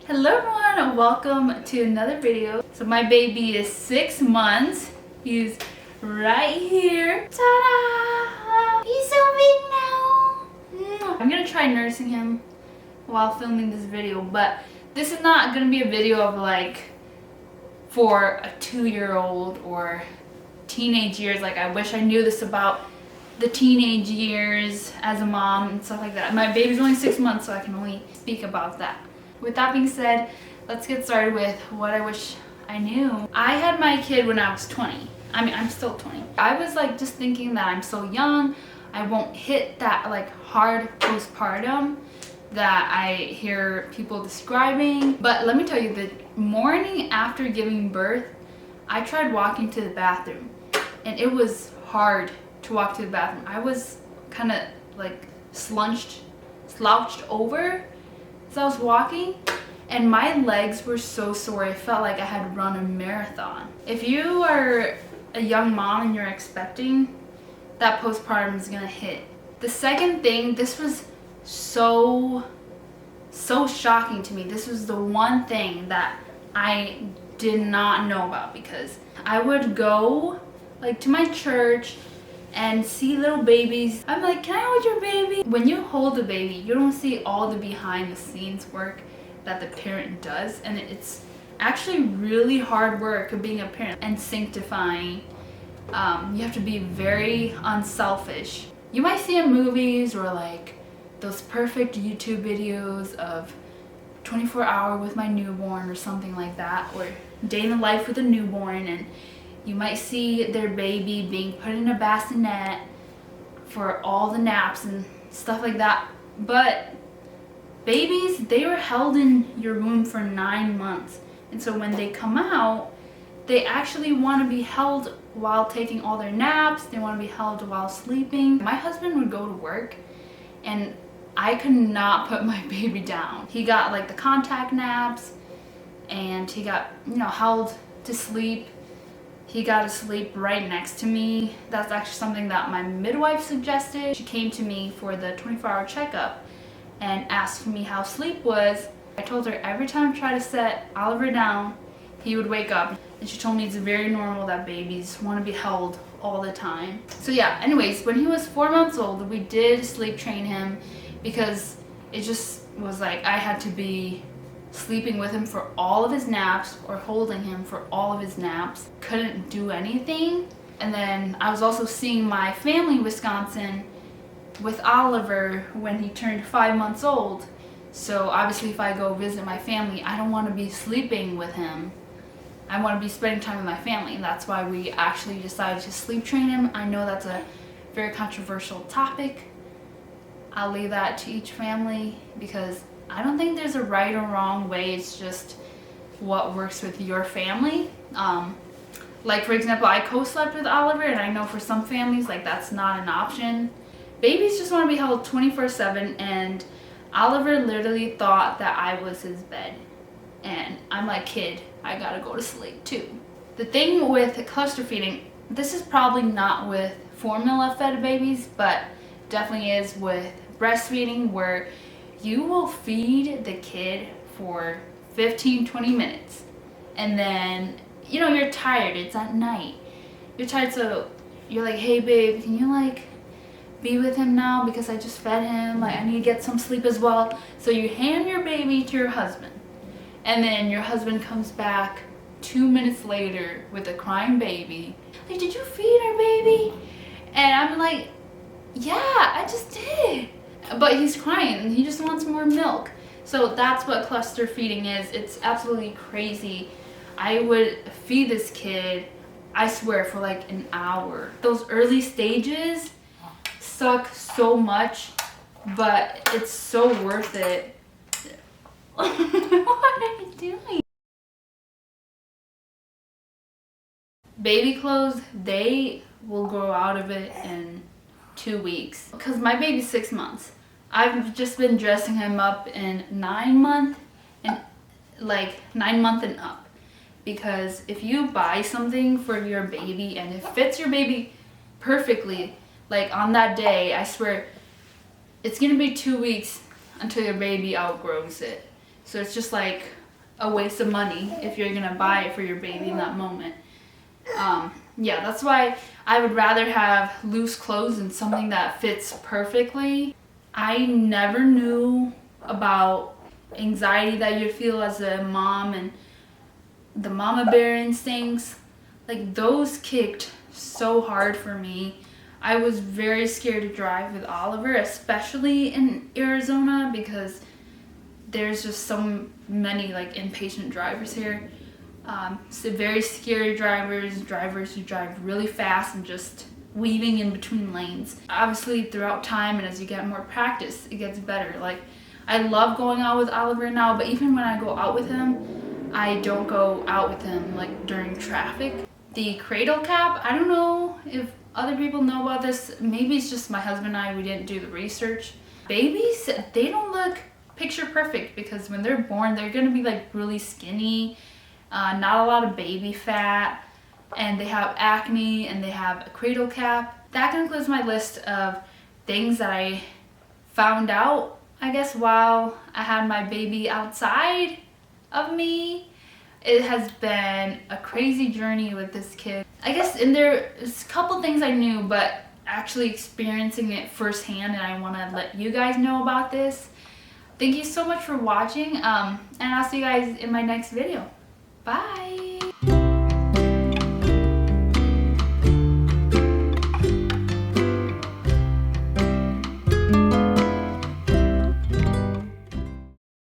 Hello everyone, welcome to another video. So my baby is 6 months. He's right here. Ta-da! He's so big now. I'm gonna try nursing him while filming this video, but this is not gonna be a video of like for a 2-year-old or teenage years. Like I wish I knew this about the teenage years as a mom and stuff like that. My baby's only 6 months, so I can only speak about that. With that being said, let's get started with what I wish I knew. I had my kid when I was 20. I mean, I'm still 20. I was like just thinking that I'm so young, I won't hit that like hard postpartum that I hear people describing. But let me tell you, the morning after giving birth, I tried walking to the bathroom and it was hard to walk to the bathroom. I was kind of like slouched over as I was walking, and my legs were so sore. I felt like I had run a marathon. If you are a young mom and you're expecting, that postpartum is gonna hit. The second thing, this was so shocking to me. This was the one thing that I did not know about, because I would go like to my church and see little babies. I'm like, can I hold your baby? When you hold the baby, you don't see all the behind the scenes work that the parent does, and it's actually really hard work of being a parent and sanctifying. You have to be very unselfish. You might see in movies or like those perfect YouTube videos of 24-hour with my newborn or something like that, or day in the life with a newborn, and you might see their baby being put in a bassinet for all the naps and stuff like that. But babies, they were held in your womb for 9 months. And so when they come out, they actually want to be held while taking all their naps. They want to be held while sleeping. My husband would go to work and I could not put my baby down. He got like the contact naps and he got, held to sleep. He got to sleep right next to me. That's actually something that my midwife suggested. She came to me for the 24-hour checkup and asked me how sleep was. I told her every time I try to set Oliver down, he would wake up. And she told me it's very normal that babies want to be held all the time. So yeah, anyways, when he was 4 months old, we did sleep train him, because it just was like I had to be sleeping with him for all of his naps or holding him for all of his naps. Couldn't do anything. And then I was also seeing my family in Wisconsin with Oliver when he turned 5 months old. So obviously if I go visit my family, I don't want to be sleeping with him. I want to be spending time with my family, and that's why we actually decided to sleep train him. I know that's a very controversial topic. I'll leave that to each family, because I don't think there's a right or wrong way. It's just what works with your family. Like for example, I co-slept with Oliver, and I know for some families like that's not an option. Babies just want to be held 24/7, and Oliver literally thought that I was his bed. And I'm like, kid, I gotta go to sleep too. The thing with cluster feeding, this is probably not with formula fed babies, but definitely is with breastfeeding, where you will feed the kid for 15-20 minutes, and then you're tired, it's at night, you're tired, so you're like, hey babe, can you like be with him now, because I just fed him, like I need to get some sleep as well. So you hand your baby to your husband, and then your husband comes back 2 minutes later with a crying baby, like, did you feed our baby? And I'm like, yeah, I just did. But he's crying and he just wants more milk. So that's what cluster feeding is. It's absolutely crazy. I would feed this kid, I swear, for like an hour. Those early stages suck so much, but it's so worth it. What are you doing? Baby clothes, they will grow out of it in 2 weeks. Because my baby's 6 months. I've just been dressing him up in 9 month and like 9 month and up. Because if you buy something for your baby and it fits your baby perfectly, like on that day, I swear it's gonna be 2 weeks until your baby outgrows it. So it's just like a waste of money if you're gonna buy it for your baby in that moment. Yeah, that's why I would rather have loose clothes than something that fits perfectly. I never knew about anxiety that you feel as a mom and the mama bear instincts. Like, those kicked so hard for me. I was very scared to drive with Oliver, especially in Arizona, because there's just so many like impatient drivers here. So very scary drivers who drive really fast and just weaving in between lanes. Obviously, throughout time and as you get more practice, it gets better. Like, I love going out with Oliver now, but even when I go out with him, I don't go out with him like during traffic. The Cradle Cap, I don't know if other people know about this. Maybe it's just my husband and I, we didn't do the research. Babies, they don't look picture perfect because when they're born, they're gonna be like really skinny, not a lot of baby fat, and they have acne and they have a cradle cap. That concludes my list of things that I found out, I guess, while I had my baby outside of me. It has been a crazy journey with this kid. I guess there's a couple things I knew, but actually experiencing it firsthand, and I want to let you guys know about this. Thank you so much for watching, and I'll see you guys in my next video. Bye!